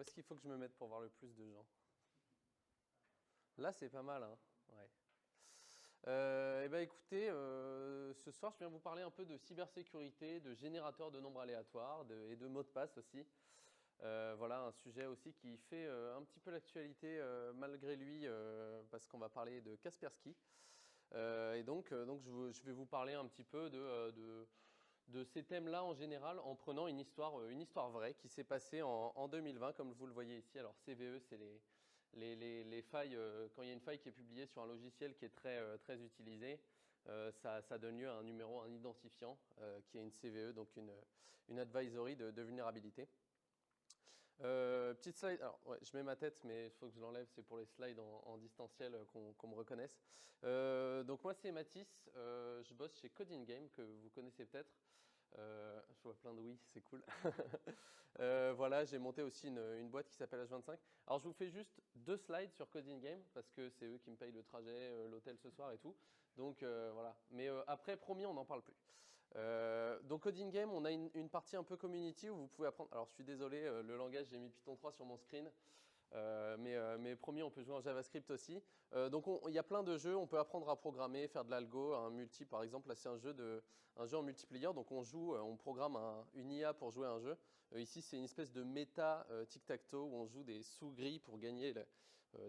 est-ce qu'il faut que je me mette pour voir le plus de gens? Là, c'est pas mal, hein? Ouais. Eh ben, écoutez, ce soir, je viens vous parler un peu de cybersécurité, de générateurs de nombres aléatoires et de mots de passe aussi. Voilà, un sujet aussi qui fait un petit peu l'actualité malgré lui, parce qu'on va parler de Kaspersky. Et donc je vais vous parler un petit peu de ces thèmes-là en général, en prenant une histoire vraie qui s'est passée en 2020, comme vous le voyez ici. Alors CVE, c'est les failles, quand il y a une faille qui est publiée sur un logiciel qui est très utilisé, ça donne lieu à un numéro, un identifiant, qui est une CVE, donc une advisory de vulnérabilité. Petite slide, alors ouais, je mets ma tête, mais il faut que je l'enlève, c'est pour les slides en distanciel qu'on me reconnaisse. Donc moi c'est Mathis, je bosse chez Coding Game, que vous connaissez peut-être. Je vois plein de oui, c'est cool. Voilà, j'ai monté aussi une boîte qui s'appelle H25. Alors je vous fais juste 2 slides sur Coding Game, parce que c'est eux qui me payent le trajet, l'hôtel ce soir et tout. Donc voilà, mais après, promis, on n'en parle plus. Donc Coding Game, on a une partie un peu community où vous pouvez apprendre. Alors je suis désolé, le langage, j'ai mis Python 3 sur mon screen. Mais promis, on peut jouer en JavaScript aussi. Donc il y a plein de jeux, on peut apprendre à programmer, faire de l'algo, un multi par exemple. Là c'est un jeu en multiplayer, donc on joue, on programme une IA pour jouer à un jeu. Ici c'est une espèce de méta tic-tac-toe où on joue des sous-grilles pour gagner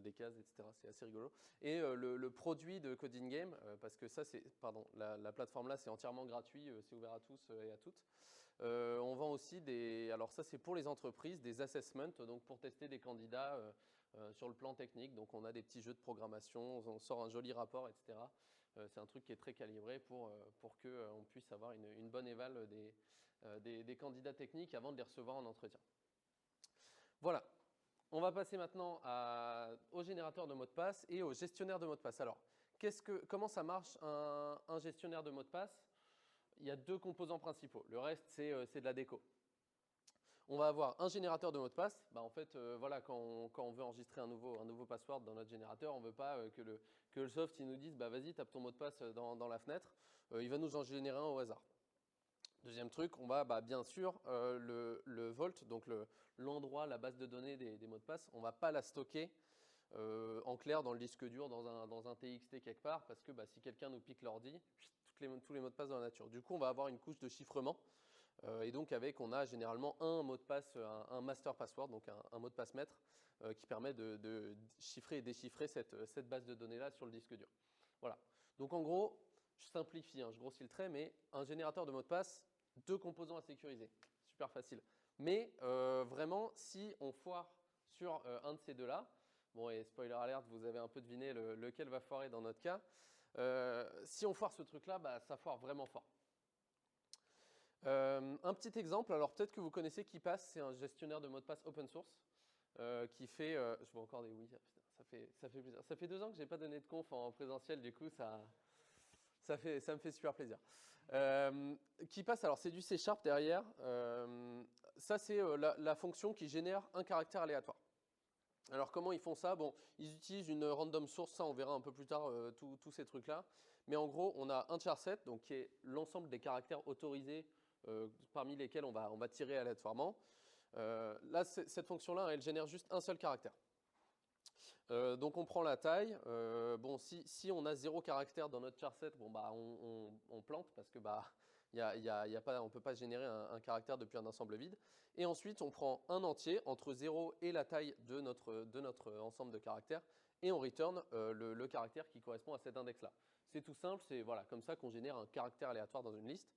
des cases, etc. C'est assez rigolo. Et le produit de Coding Game, parce que ça c'est, pardon, la plateforme là c'est entièrement gratuit, c'est ouvert à tous et à toutes. On vend aussi alors ça c'est pour les entreprises, des assessments, donc pour tester des candidats sur le plan technique. Donc on a des petits jeux de programmation, on sort un joli rapport, etc. C'est un truc qui est très calibré pour qu'on puisse avoir une bonne éval des candidats techniques avant de les recevoir en entretien. Voilà. On va passer maintenant au générateur de mots de passe et au gestionnaire de mots de passe. Alors, comment ça marche un gestionnaire de mots de passe? Il y a 2 composants principaux. Le reste, c'est de la déco. On va avoir un générateur de mots de passe. En fait, voilà, quand on veut enregistrer un nouveau password dans notre générateur, on ne veut pas que le soft il nous dise vas-y, tape ton mot de passe dans la fenêtre. Il va nous en générer un au hasard. Deuxième truc, on va bien sûr le vault, donc l'endroit, la base de données des mots de passe, on ne va pas la stocker en clair dans le disque dur, dans un TXT quelque part, parce que si quelqu'un nous pique l'ordi, tous les mots de passe dans la nature. Du coup, on va avoir une couche de chiffrement. Et donc on a généralement un mot de passe, un master password, donc un mot de passe maître, qui permet de chiffrer et déchiffrer cette base de données-là sur le disque dur. Voilà. Donc en gros, je simplifie, je grossis le trait, mais un générateur de mot de passe, 2 composants à sécuriser. Super facile. Mais vraiment, si on foire sur un de ces deux-là, bon et spoiler alert, vous avez un peu deviné lequel va foirer dans notre cas, si on foire ce truc-là, ça foire vraiment fort. Un petit exemple, alors peut-être que vous connaissez KeePass, c'est un gestionnaire de mots de passe open source qui fait, je vois encore des oui, ça fait plaisir. Ça fait 2 ans que je n'ai pas donné de conf en présentiel, du coup ça me fait super plaisir. KeePass, alors c'est du C# derrière, ça c'est la fonction qui génère un caractère aléatoire. Alors comment ils font ça? Bon, ils utilisent une random source, ça on verra un peu plus tard tous ces trucs-là. Mais en gros, on a un charset, donc qui est l'ensemble des caractères autorisés parmi lesquels on va tirer aléatoirement. Là, cette fonction-là, elle génère juste un seul caractère. Donc on prend la taille. Bon, si on a 0 caractère dans notre charset, bon on plante parce que on ne peut pas générer un caractère depuis un ensemble vide. Et ensuite, on prend un entier entre 0 et la taille de notre ensemble de caractères et on return le caractère qui correspond à cet index-là. C'est tout simple, c'est voilà, comme ça qu'on génère un caractère aléatoire dans une liste.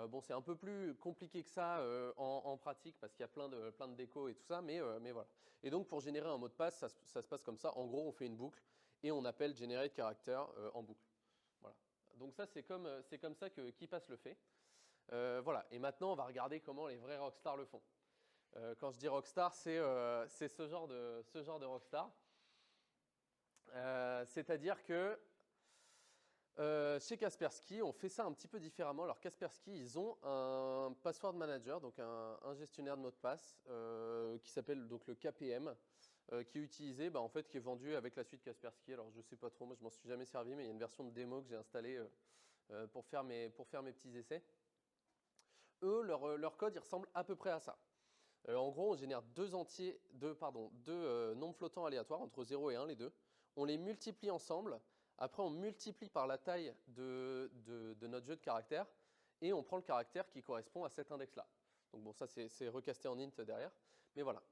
Bon, c'est un peu plus compliqué que ça en pratique parce qu'il y a plein de décos et tout ça, mais voilà. Et donc, pour générer un mot de passe, ça se passe comme ça. En gros, on fait une boucle et on appelle generate character en boucle. Voilà. Donc ça, c'est comme ça que KeePass le fait. Voilà. Et maintenant, on va regarder comment les vrais rockstars le font. Quand je dis rockstar, c'est ce genre de rockstar. C'est-à-dire que chez Kaspersky, on fait ça un petit peu différemment. Alors Kaspersky, ils ont un password manager, donc un gestionnaire de mots de passe qui s'appelle donc le KPM, qui est utilisé, en fait, qui est vendu avec la suite Kaspersky. Alors je sais pas trop, moi je m'en suis jamais servi, mais il y a une version de démo que j'ai installée pour faire mes petits essais. Eux, leur code, il ressemble à peu près à ça. En gros, on génère deux nombres flottants aléatoires entre 0 et 1, les deux. On les multiplie ensemble. Après, on multiplie par la taille de notre jeu de caractères et on prend le caractère qui correspond à cet index-là. Donc bon, ça, c'est recasté en int derrière. Mais voilà.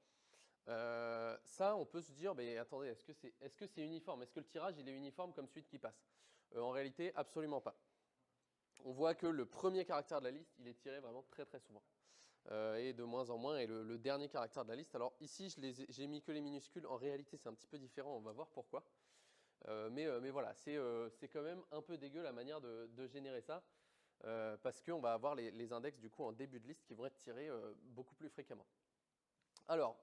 Ça, on peut se dire, mais attendez, est-ce que c'est uniforme? Est-ce que le tirage, il est uniforme comme suite qui passe? En réalité, absolument pas. On voit que le premier caractère de la liste, il est tiré vraiment très très souvent. Et de moins en moins, et le dernier caractère de la liste. Alors ici, j'ai mis que les minuscules. En réalité, c'est un petit peu différent. On va voir pourquoi. Mais voilà, c'est quand même un peu dégueu la manière de générer ça. Parce qu'on va avoir les index du coup en début de liste qui vont être tirés beaucoup plus fréquemment. Alors,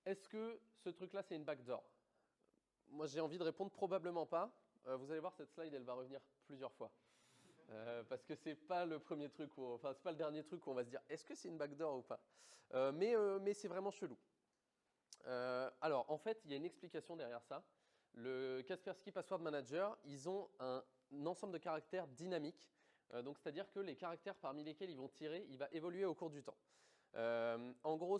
est-ce que ce truc-là, c'est une backdoor? Moi, j'ai envie de répondre probablement pas. Vous allez voir, cette slide, elle va revenir plusieurs fois. Parce que c'est pas le premier truc, c'est pas le dernier truc où on va se dire est-ce que c'est une backdoor ou pas. Mais c'est vraiment chelou. Alors, en fait, il y a une explication derrière ça. Le Kaspersky Password Manager, ils ont un ensemble de caractères dynamiques. Donc, c'est-à-dire que les caractères parmi lesquels ils vont tirer, il va évoluer au cours du temps. En gros,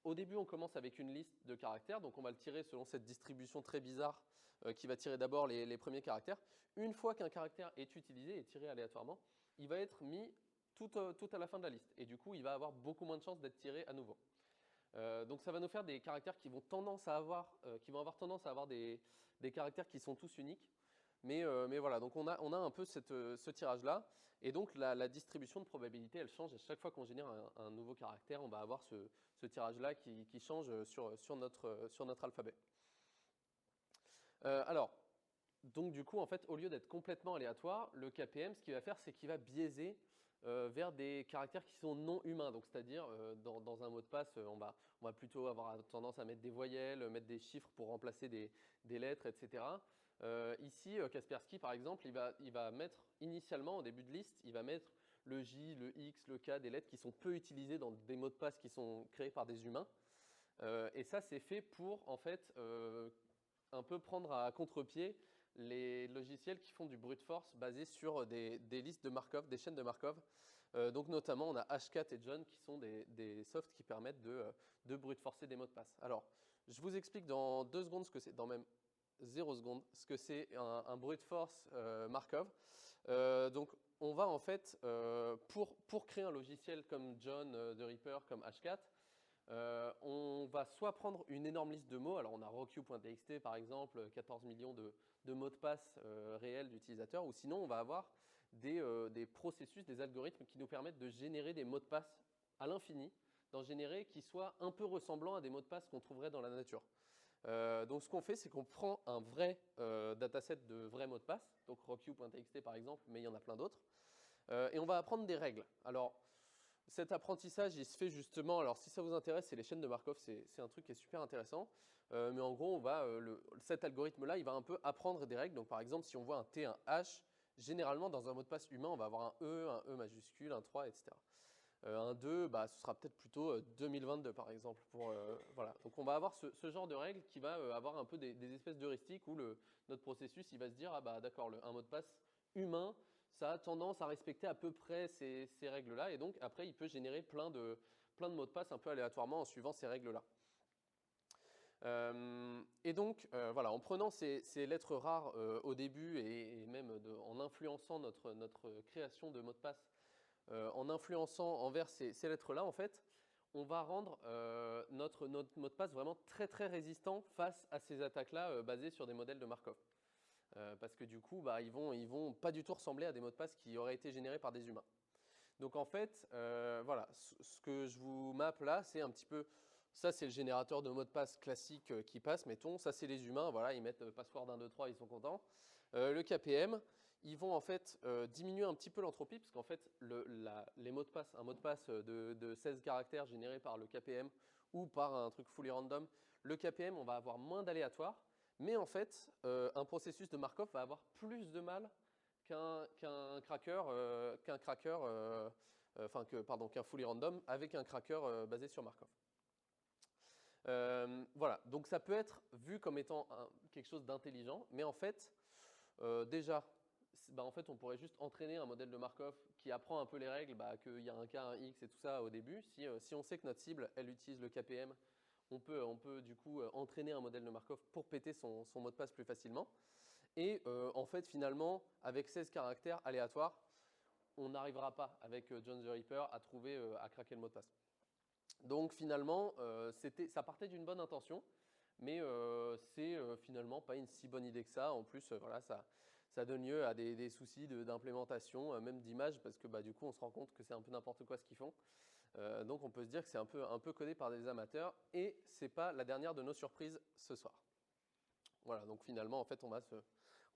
au début, on commence avec une liste de caractères. Donc, on va le tirer selon cette distribution très bizarre qui va tirer d'abord les premiers caractères. Une fois qu'un caractère est utilisé et tiré aléatoirement, il va être mis tout à la fin de la liste. Et du coup, il va avoir beaucoup moins de chances d'être tiré à nouveau. Donc ça va nous faire des caractères qui vont avoir tendance à avoir des caractères qui sont tous uniques. Mais voilà, donc on a un peu ce tirage-là. Et donc la distribution de probabilité, elle change. À chaque fois qu'on génère un nouveau caractère, on va avoir ce tirage-là qui change sur notre alphabet. Alors, donc du coup, en fait, au lieu d'être complètement aléatoire, le KPM, ce qu'il va faire, c'est qu'il va biaiser vers des caractères qui sont non humains. Donc, c'est-à-dire, dans un mot de passe, on va plutôt avoir tendance à mettre des voyelles, mettre des chiffres pour remplacer des lettres, etc. Ici, Kaspersky, par exemple, il va mettre initialement, au début de liste, il va mettre le J, le X, le K, des lettres qui sont peu utilisées dans des mots de passe qui sont créés par des humains. Et ça, c'est fait pour, en fait, un peu prendre à contre-pied les logiciels qui font du brute force basé sur des listes de Markov, des chaînes de Markov. Donc notamment, on a Hashcat et John qui sont des softs qui permettent de brute forcer des mots de passe. Alors, je vous explique dans 2 secondes ce que c'est, dans même 0 secondes, ce que c'est un brute force Markov. Donc, on va en fait, pour créer un logiciel comme John de Reaper, comme Hashcat, on va soit prendre une énorme liste de mots, alors on a rockq.txt par exemple, 14 millions de mots de passe réels d'utilisateurs, ou sinon on va avoir des processus, des algorithmes qui nous permettent de générer des mots de passe à l'infini, d'en générer qui soient un peu ressemblants à des mots de passe qu'on trouverait dans la nature. Donc ce qu'on fait, c'est qu'on prend un vrai dataset de vrais mots de passe, donc rockq.txt par exemple, mais il y en a plein d'autres, et on va apprendre des règles. Alors, cet apprentissage, il se fait justement, alors si ça vous intéresse, c'est les chaînes de Markov, c'est un truc qui est super intéressant. Mais en gros, cet algorithme-là, il va un peu apprendre des règles. Donc par exemple, si on voit un T, un H, généralement dans un mot de passe humain, on va avoir un E majuscule, un 3, etc. Un 2, ce sera peut-être plutôt 2022 par exemple. Voilà. Donc on va avoir ce genre de règles qui va avoir un peu des espèces d'heuristiques où notre processus, il va se dire, ah bah d'accord, un mot de passe humain, ça a tendance à respecter à peu près ces règles-là. Et donc, après, il peut générer plein de mots de passe un peu aléatoirement en suivant ces règles-là. Et donc, voilà, en prenant ces lettres rares au début et même en influençant notre création de mots de passe, en influençant envers ces lettres-là, en fait, on va rendre notre mot de passe vraiment très, très résistant face à ces attaques-là basées sur des modèles de Markov. Parce que du coup, ils vont pas du tout ressembler à des mots de passe qui auraient été générés par des humains. Donc en fait, voilà, ce que je vous mappe là, c'est un petit peu, ça c'est le générateur de mots de passe classique qui passe, mettons, ça c'est les humains, voilà, ils mettent password 1, 2, 3, ils sont contents. Le KPM, ils vont en fait diminuer un petit peu l'entropie, parce qu'en fait, les mots de passe, un mot de passe de 16 caractères généré par le KPM ou par un truc fully random, le KPM, on va avoir moins d'aléatoires. Mais en fait, un processus de Markov va avoir plus de mal qu'un fully random avec un cracker basé sur Markov. Voilà, donc ça peut être vu comme étant quelque chose d'intelligent, mais en fait, déjà, bah, en fait, on pourrait juste entraîner un modèle de Markov qui apprend un peu les règles, bah, qu'il y a un K, un X et tout ça au début. Si on sait que notre cible, elle utilise le KPM, on peut du coup entraîner un modèle de Markov pour péter son mot de passe plus facilement. Et en fait, finalement, avec 16 caractères aléatoires, on n'arrivera pas avec John the Ripper à trouver, à craquer le mot de passe. Donc finalement, ça partait d'une bonne intention, mais c'est finalement pas une si bonne idée que ça. En plus, voilà, ça donne lieu à des soucis d'implémentation, même d'image, parce que bah, du coup, on se rend compte que c'est un peu n'importe quoi ce qu'ils font. Donc on peut se dire que c'est un peu codé par des amateurs, et c'est pas la dernière de nos surprises ce soir. Voilà, donc finalement, en fait, on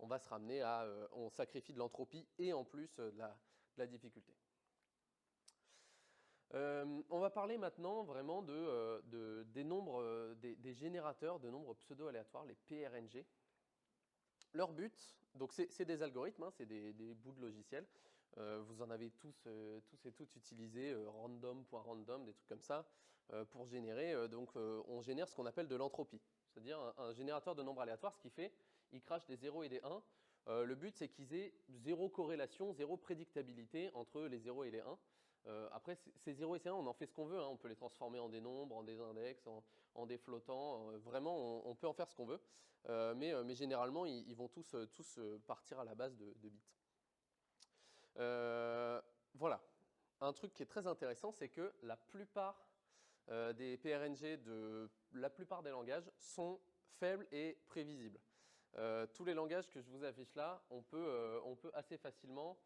va se ramener à, on sacrifie de l'entropie et en plus de la difficulté. On va parler maintenant vraiment des nombres, des générateurs de nombres pseudo-aléatoires, les PRNG. Leur but, donc c'est des algorithmes, hein, c'est des bouts de logiciels. Vous en avez tous et toutes utilisé random.random, des trucs comme ça, pour générer. On génère ce qu'on appelle de l'entropie, c'est-à-dire un générateur de nombres aléatoires. Ce qu'il fait, il crache des 0 et des 1. Le but, c'est qu'ils aient zéro corrélation, zéro prédictabilité entre les 0 et les 1. Après, ces 0 et ces 1, on en fait ce qu'on veut, hein. On peut les transformer en des nombres, en des index, en des flottants. Vraiment, on peut en faire ce qu'on veut. Mais généralement, ils vont tous partir à la base de bits. Voilà. Un truc qui est très intéressant, c'est que la plupart des PRNG de la plupart des langages sont faibles et prévisibles. Tous les langages que je vous affiche là, on peut assez facilement,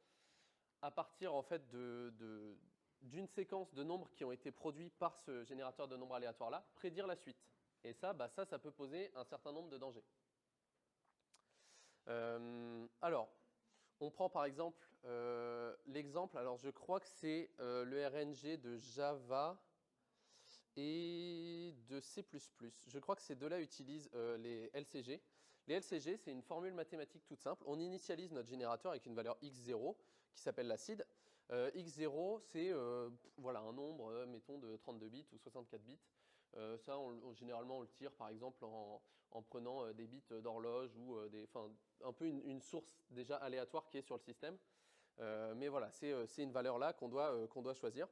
à partir en fait d'une séquence de nombres qui ont été produits par ce générateur de nombres aléatoires là, prédire la suite. Et ça, bah ça peut poser un certain nombre de dangers. Alors, on prend par exemple l'exemple, alors je crois que c'est le RNG de Java et de C++. Je crois que ces deux-là utilisent les LCG. Les LCG, c'est une formule mathématique toute simple. On initialise notre générateur avec une valeur x0 qui s'appelle la seed. X0, c'est voilà, un nombre, mettons, de 32 bits ou 64 bits. Ça, généralement, on le tire par exemple en prenant des bits d'horloge ou un peu une source déjà aléatoire qui est sur le système. Mais voilà, c'est une valeur là qu'on doit choisir.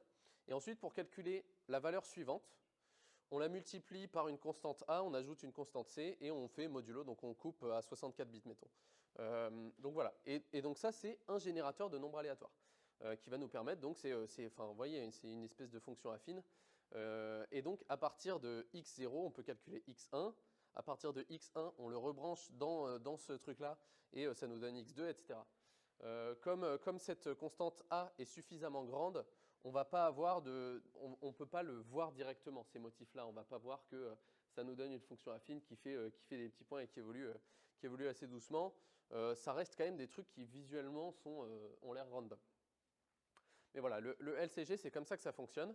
Et ensuite, pour calculer la valeur suivante, on la multiplie par une constante A, on ajoute une constante C et on fait modulo, donc on coupe à 64 bits, mettons. Donc voilà, et donc ça, c'est un générateur de nombres aléatoires qui va nous permettre, donc vous voyez, c'est une espèce de fonction affine. Et donc, à partir de x0, on peut calculer x1. À partir de x1, on le rebranche dans ce truc-là et ça nous donne x2, etc. Comme cette constante A est suffisamment grande, on ne peut pas le voir directement, ces motifs-là. On ne va pas voir que ça nous donne une fonction affine qui fait des petits points et qui évolue assez doucement. Ça reste quand même des trucs qui visuellement ont l'air random. Mais voilà, le LCG, c'est comme ça que ça fonctionne.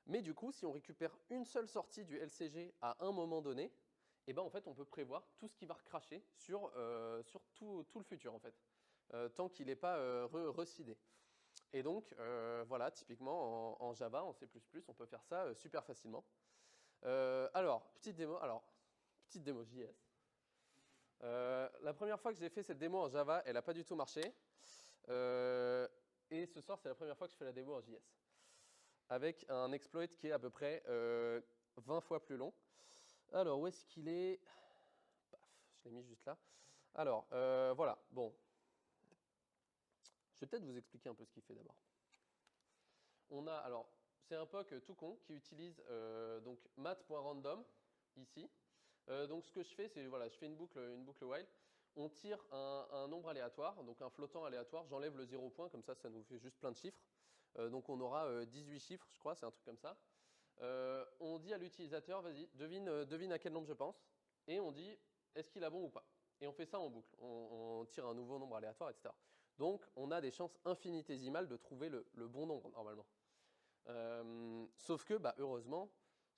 Mais du coup, si on récupère une seule sortie du LCG à un moment donné, eh ben, en fait, on peut prévoir tout ce qui va recracher sur tout le futur, en fait, tant qu'il n'est pas reseedé. Et donc, voilà, typiquement en Java, en C++, on peut faire ça super facilement. Alors, petite démo JS. La première fois que j'ai fait cette démo en Java, elle n'a pas du tout marché. Et ce soir, c'est la première fois que je fais la démo en JS. Avec un exploit qui est à peu près 20 fois plus long. Alors, où est-ce qu'il est? Paf, je l'ai mis juste là. Alors, voilà, bon. Je vais peut-être vous expliquer un peu ce qu'il fait d'abord. Alors, c'est un POC tout con qui utilise donc mat.random ici. Donc, ce que je fais, c'est voilà, je fais une boucle while. On tire un nombre aléatoire, donc un flottant aléatoire. J'enlève le 0 point, comme ça nous fait juste plein de chiffres. Donc, on aura 18 chiffres, je crois, c'est un truc comme ça. On dit à l'utilisateur, vas-y, devine à quel nombre je pense. Et on dit, est-ce qu'il a bon ou pas? Et on fait ça en boucle. On tire un nouveau nombre aléatoire, etc. Donc, on a des chances infinitésimales de trouver le bon nombre, normalement. Sauf que, bah, heureusement,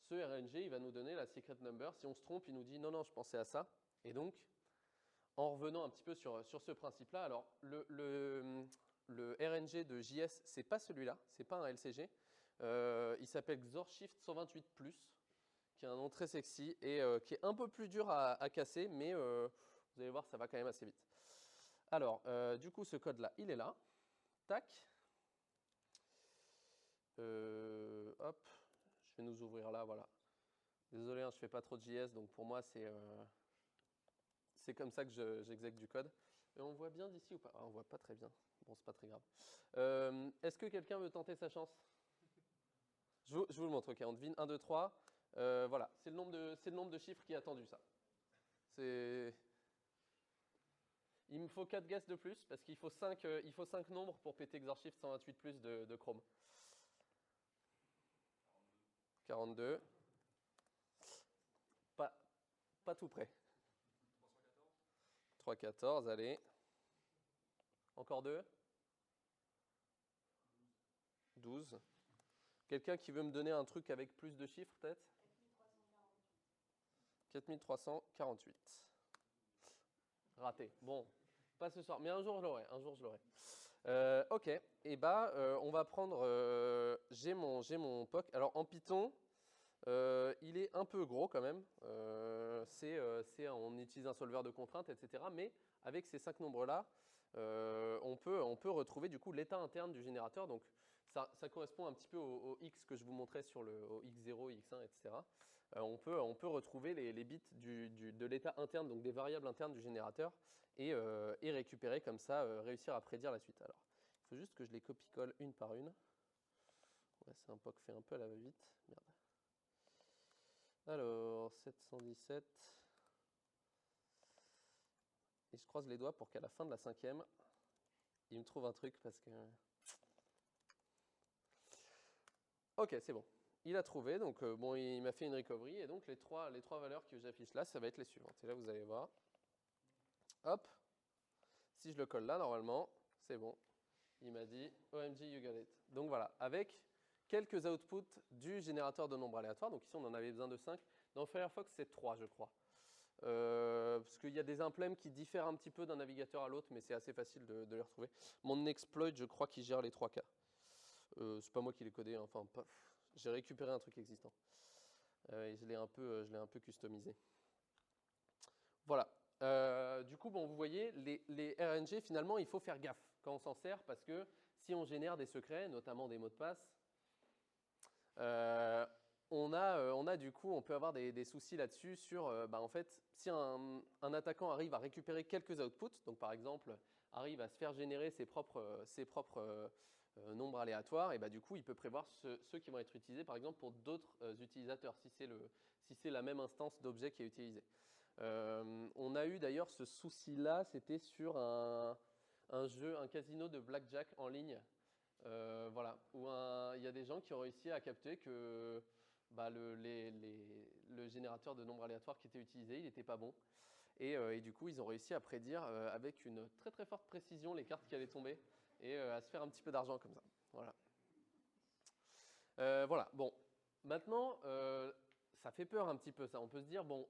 ce RNG, il va nous donner la secret number. Si on se trompe, il nous dit, non, je pensais à ça. Et donc, en revenant un petit peu sur ce principe-là, alors, le RNG de JS, c'est pas celui-là, c'est pas un LCG. Il s'appelle XORShift 128+, qui a un nom très sexy et qui est un peu plus dur à casser, mais vous allez voir, ça va quand même assez vite. Alors, du coup, ce code-là, il est là. Tac. Hop, je vais nous ouvrir là, voilà. Désolé, hein, je fais pas trop de JS, donc pour moi, c'est comme ça que j'exécute du code. Et on voit bien d'ici ou pas? Ah, on voit pas très bien. Bon, c'est pas très grave. Est-ce que quelqu'un veut tenter sa chance? Je vous le montre, ok, on devine 1, 2, 3. Voilà, c'est le nombre de chiffres qui est attendu, ça. Il me faut 4 guesses de plus, parce qu'il faut 5 nombres pour péter Xarshift 128+ de Chrome. 42. Pas tout près. 314, allez. Encore 2. 12. Quelqu'un qui veut me donner un truc avec plus de chiffres, peut-être? 4348. Raté. Bon, pas ce soir, mais un jour je l'aurai. Ok, et bah on va prendre. J'ai mon POC. Alors en Python, il est un peu gros quand même. On utilise un solveur de contraintes, etc. Mais avec ces 5 nombres-là, on peut retrouver du coup l'état interne du générateur. Donc ça correspond un petit peu au X que je vous montrais sur au X0, X1, etc. On peut retrouver les bits de l'état interne, donc des variables internes du générateur, et récupérer comme ça, réussir à prédire la suite. Alors, il faut juste que je les copie-colle une par une. Ouais, c'est un POC fait un peu à la va-vite. Merde. Alors, 717. Et je croise les doigts pour qu'à la fin de la 5e, il me trouve un truc parce que... Ok, c'est bon. Il a trouvé, donc bon, il m'a fait une recovery, et donc les trois valeurs que j'affiche là, ça va être les suivantes. Et là, vous allez voir. Hop. Si je le colle là, normalement, c'est bon. Il m'a dit OMG, you got it. Donc voilà, avec quelques outputs du générateur de nombres aléatoires. Donc ici, on en avait besoin de 5. Dans Firefox, c'est 3, je crois. Parce qu'il y a des implèmes qui diffèrent un petit peu d'un navigateur à l'autre, mais c'est assez facile de les retrouver. Mon exploit, je crois qu'il gère les 3 cas. C'est pas moi qui l'ai codé, hein. Enfin, j'ai récupéré un truc existant. Et je l'ai un peu customisé. Voilà. Du coup, bon, vous voyez, les RNG, finalement, il faut faire gaffe quand on s'en sert, parce que si on génère des secrets, notamment des mots de passe, on a du coup, on peut avoir des soucis là-dessus sur, en fait, si un attaquant arrive à récupérer quelques outputs, donc par exemple, arrive à se faire générer ses propres nombres aléatoires, et du coup, il peut prévoir ceux qui vont être utilisés, par exemple, pour d'autres utilisateurs, si c'est la même instance d'objet qui est utilisée. On a eu d'ailleurs ce souci-là, c'était sur un casino de blackjack en ligne. Voilà, où il y a des gens qui ont réussi à capter que le générateur de nombres aléatoires qui était utilisé, il n'était pas bon. Et du coup, ils ont réussi à prédire avec une très très forte précision les cartes qui allaient tomber et à se faire un petit peu d'argent comme ça. Voilà. Voilà, bon. Maintenant, ça fait peur un petit peu ça. On peut se dire, bon,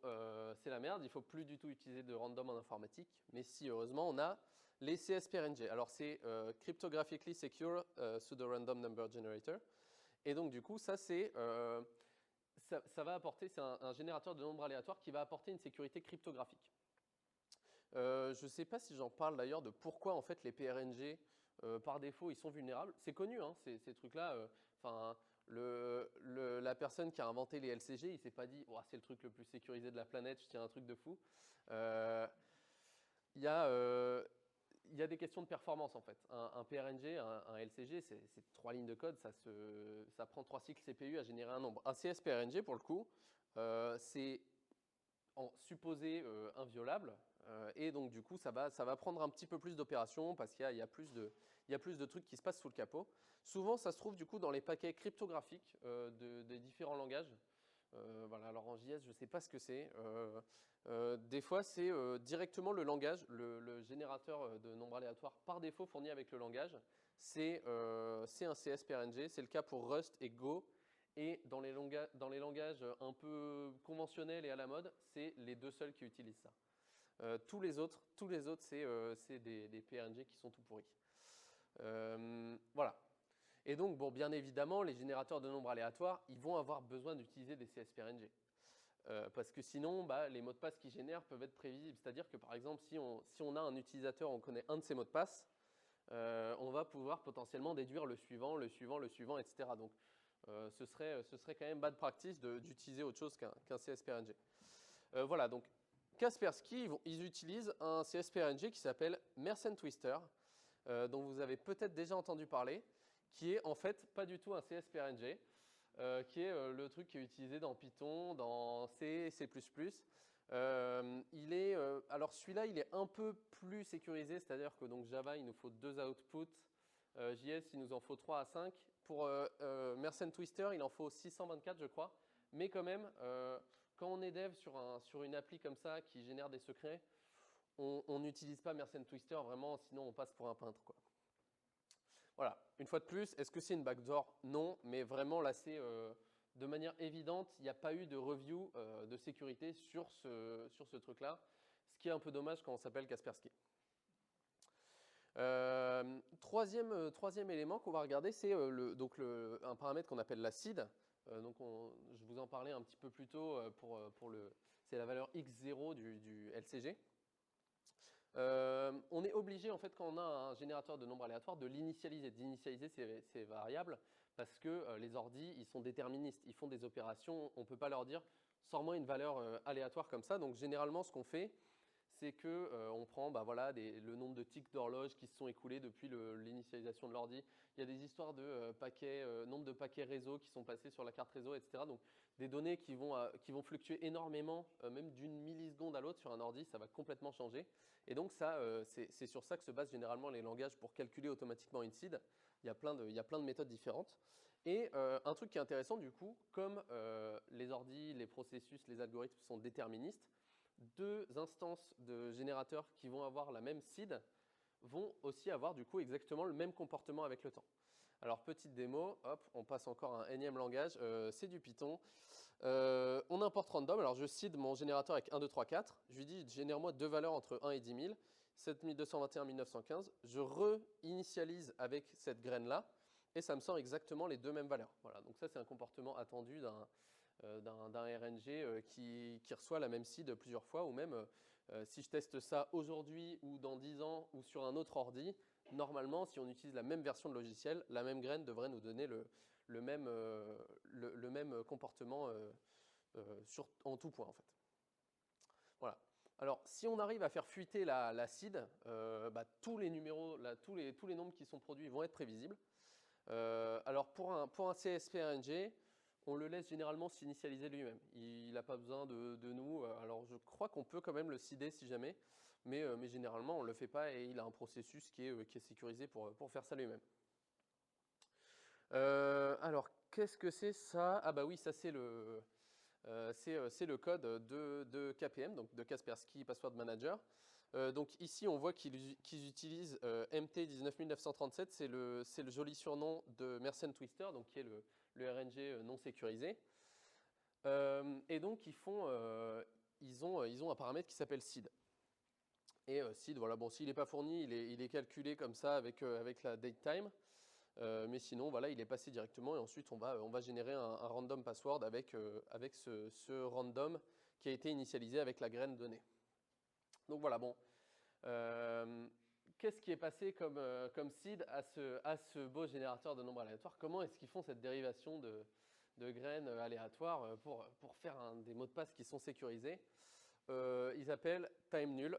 c'est la merde, il ne faut plus du tout utiliser de random en informatique. Mais si, heureusement, on a les CSPRNG. Alors, c'est Cryptographically Secure Pseudo Random Number Generator. Et donc, du coup, ça va apporter, c'est un générateur de nombres aléatoires qui va apporter une sécurité cryptographique. Je ne sais pas si j'en parle d'ailleurs de pourquoi, en fait, les PRNG, par défaut, ils sont vulnérables. C'est connu, hein, ces trucs-là. La personne qui a inventé les LCG, il ne s'est pas dit oh, c'est le truc le plus sécurisé de la planète, je tiens un truc de fou. Il y a des questions de performance en fait. Un PRNG, un LCG, c'est 3 lignes de code, ça prend 3 cycles CPU à générer un nombre. Un CSPRNG, pour le coup, c'est supposé inviolable. Et donc du coup, ça va prendre un petit peu plus d'opérations parce qu'il y a plus de trucs qui se passent sous le capot. Souvent, ça se trouve du coup dans les paquets cryptographiques des différents langages. Voilà, alors en JS, je ne sais pas ce que c'est. Des fois, c'est directement le langage, le générateur de nombres aléatoires par défaut fourni avec le langage. C'est un CSPRNG, c'est le cas pour Rust et Go. Et dans les langages un peu conventionnels et à la mode, c'est les deux seuls qui utilisent ça. Tous les autres, c'est des PRNG qui sont tout pourris. Voilà. Et donc, bon, bien évidemment, les générateurs de nombres aléatoires, ils vont avoir besoin d'utiliser des CSPRNG. Parce que sinon, bah, les mots de passe qu'ils génèrent peuvent être prévisibles. C'est-à-dire que par exemple, si on a un utilisateur, on connaît un de ses mots de passe, on va pouvoir potentiellement déduire le suivant, le suivant, le suivant, etc. Donc, ce serait quand même bad practice d'utiliser autre chose qu'un CSPRNG. Voilà, donc Kaspersky, ils utilisent un CSPRNG qui s'appelle Mersenne Twister, dont vous avez peut-être déjà entendu parler, qui est en fait pas du tout un CSPRNG, qui est le truc qui est utilisé dans Python, dans C, C++. Alors celui-là, il est un peu plus sécurisé, c'est-à-dire que donc Java, il nous faut 2 outputs, JS, il nous en faut 3 à 5. Pour Mersenne Twister, il en faut 624, je crois. Mais quand même, quand on est dev sur une appli comme ça qui génère des secrets, on n'utilise pas Mersenne Twister vraiment, sinon on passe pour un peintre, quoi. Voilà, une fois de plus, est-ce que c'est une backdoor? Non, mais vraiment là, c'est de manière évidente, il n'y a pas eu de review de sécurité sur ce truc-là, ce qui est un peu dommage quand on s'appelle Kaspersky. Troisième élément qu'on va regarder, c'est un paramètre qu'on appelle la seed. Je vous en parlais un petit peu plus tôt c'est la valeur x0 du LCG. On est obligé, en fait, quand on a un générateur de nombres aléatoires, de l'initialiser, d'initialiser ces variables, parce que les ordis, ils sont déterministes, ils font des opérations, on ne peut pas leur dire « sors-moi une valeur aléatoire comme ça ». Donc généralement, ce qu'on fait, c'est qu'on prend le nombre de ticks d'horloge qui se sont écoulés depuis l'initialisation de l'ordi. Il y a des histoires de nombre de paquets réseau qui sont passés sur la carte réseau, etc. Donc des données qui vont fluctuer énormément, même d'une milliseconde à l'autre sur un ordi, ça va complètement changer. Et donc ça, c'est sur ça que se basent généralement les langages pour calculer automatiquement une seed. Il y a plein de méthodes différentes. Et un truc qui est intéressant du coup, comme les ordis, les processus, les algorithmes sont déterministes, 2 instances de générateurs qui vont avoir la même seed vont aussi avoir du coup exactement le même comportement avec le temps. Alors petite démo, hop, on passe encore à un énième langage, c'est du Python. On importe random, alors je seed mon générateur avec 1, 2, 3, 4, je lui dis génère-moi 2 valeurs entre 1 et 10 000, 7221, 1915, je re-initialise avec cette graine-là, et ça me sort exactement les 2 mêmes valeurs. Voilà, donc ça c'est un comportement attendu d'un RNG qui reçoit la même seed plusieurs fois, ou même si je teste ça aujourd'hui ou dans 10 ans ou sur un autre ordi, normalement si on utilise la même version de logiciel, la même graine devrait nous donner le même comportement en tout point en fait. Voilà. Alors si on arrive à faire fuiter la seed, tous les numéros, tous les nombres qui sont produits vont être prévisibles. Alors pour un CSPRNG, on le laisse généralement s'initialiser lui-même. Il n'a pas besoin de nous. Alors je crois qu'on peut quand même le seeder si jamais, mais généralement on ne le fait pas et il a un processus qui est sécurisé pour faire ça lui-même. Alors qu'est-ce que c'est ça? Ah bah oui, ça c'est le code de KPM, donc de Kaspersky Password Manager. Donc ici, on voit qu'ils utilisent MT19937, c'est le joli surnom de Mersenne Twister, donc qui est le RNG non sécurisé. Et donc ils ont un paramètre qui s'appelle seed. Et seed, voilà, bon, s'il n'est pas fourni, il est calculé comme ça avec la datetime. Mais sinon, voilà, il est passé directement et ensuite on va générer un random password avec ce random qui a été initialisé avec la graine donnée. Donc voilà, bon. Qu'est-ce qui est passé comme seed à ce beau générateur de nombres aléatoires? Comment est-ce qu'ils font cette dérivation de graines aléatoires pour faire des mots de passe qui sont sécurisés? Ils appellent time null,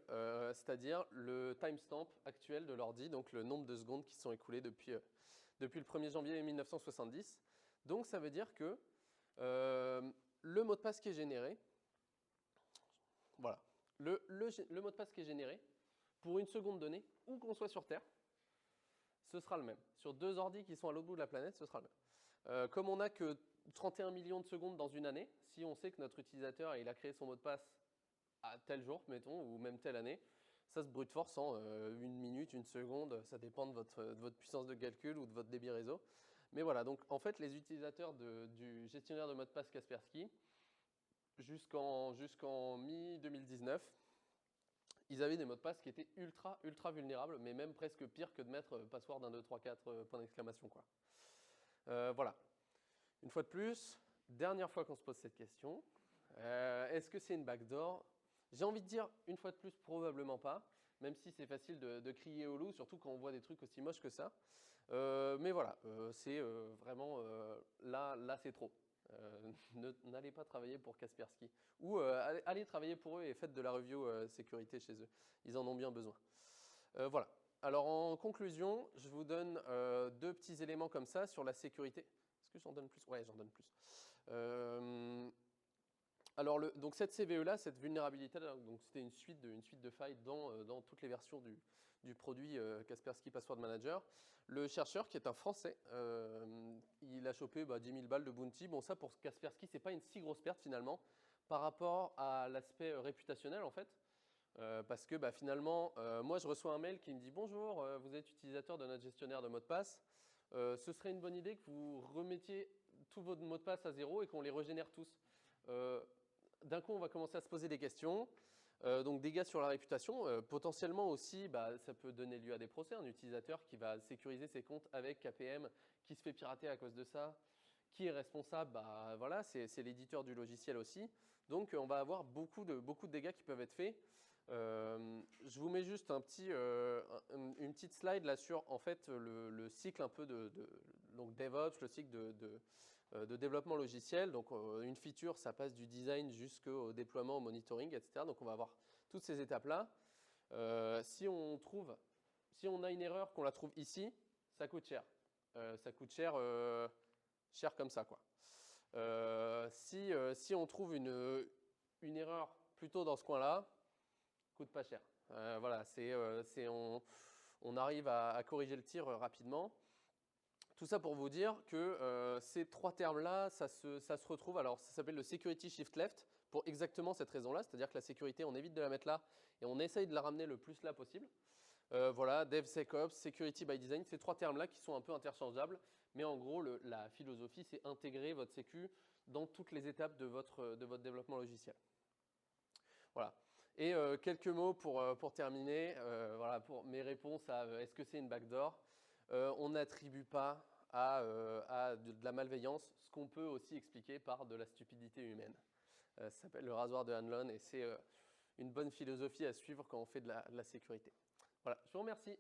c'est-à-dire le timestamp actuel de l'ordi, donc le nombre de secondes qui sont écoulées depuis le 1er janvier 1970. Donc ça veut dire que le mot de passe qui est généré, voilà, le mot de passe qui est généré, pour une seconde donnée, où qu'on soit sur Terre, ce sera le même. Sur 2 ordis qui sont à l'autre bout de la planète, ce sera le même. Comme on n'a que 31 millions de secondes dans une année, si on sait que notre utilisateur il a créé son mot de passe à tel jour, mettons, ou même telle année, ça se brute force en 1 minute, 1 seconde, ça dépend de votre puissance de calcul ou de votre débit réseau. Mais voilà, donc en fait, les utilisateurs du gestionnaire de mot de passe Kaspersky, jusqu'en mi-2019, ils avaient des mots de passe qui étaient ultra vulnérables, mais même presque pire que de mettre password 1, 2, 3, 4, point d'exclamation, quoi. Voilà. Une fois de plus, dernière fois qu'on se pose cette question. Est-ce que c'est une backdoor? J'ai envie de dire, une fois de plus, probablement pas, même si c'est facile de crier au loup, surtout quand on voit des trucs aussi moches que ça. Mais voilà, c'est vraiment, là c'est trop. N'allez pas travailler pour Kaspersky. Ou allez travailler pour eux et faites de la review sécurité chez eux. Ils en ont bien besoin. Voilà. Alors en conclusion, je vous donne deux petits éléments comme ça sur la sécurité. Est-ce que j'en donne plus? Ouais, j'en donne plus. Alors donc cette CVE-là, cette vulnérabilité, donc c'était une suite de failles dans toutes les versions du produit Kaspersky Password Manager. Le chercheur, qui est un Français, il a chopé 10 000 balles de bounty. Bon, ça pour Kaspersky, c'est pas une si grosse perte finalement par rapport à l'aspect réputationnel en fait. Parce que finalement, moi je reçois un mail qui me dit bonjour, vous êtes utilisateur de notre gestionnaire de mots de passe. Ce serait une bonne idée que vous remettiez tous vos mots de passe à zéro et qu'on les régénère tous. D'un coup, on va commencer à se poser des questions. Donc dégâts sur la réputation. Potentiellement aussi, ça peut donner lieu à des procès. Un utilisateur qui va sécuriser ses comptes avec KPM, qui se fait pirater à cause de ça. Qui est responsable? Voilà, c'est l'éditeur du logiciel aussi. Donc on va avoir beaucoup de dégâts qui peuvent être faits. Je vous mets juste une petite slide là sur en fait le cycle un peu donc DevOps, le cycle de développement logiciel. Donc une feature, ça passe du design jusqu'au déploiement, au monitoring, etc. Donc on va avoir toutes ces étapes-là. Si on a une erreur, qu'on la trouve ici, ça coûte cher. Ça coûte cher, cher comme ça, quoi. Si on trouve une erreur plutôt dans ce coin-là, coûte pas cher. Voilà, on arrive à corriger le tir rapidement. Tout ça pour vous dire que ces trois termes-là, ça se retrouve, alors ça s'appelle le Security Shift Left, pour exactement cette raison-là, c'est-à-dire que la sécurité, on évite de la mettre là et on essaye de la ramener le plus là possible. Voilà, DevSecOps, Security by Design, ces trois termes-là qui sont un peu interchangeables, mais en gros, la philosophie, c'est intégrer votre sécu dans toutes les étapes de votre développement logiciel. Voilà. Et quelques mots pour terminer, voilà, pour mes réponses à est-ce que c'est une backdoor? On n'attribue pas à de la malveillance, ce qu'on peut aussi expliquer par de la stupidité humaine. Ça s'appelle le rasoir de Hanlon et c'est une bonne philosophie à suivre quand on fait de la sécurité. Voilà, je vous remercie.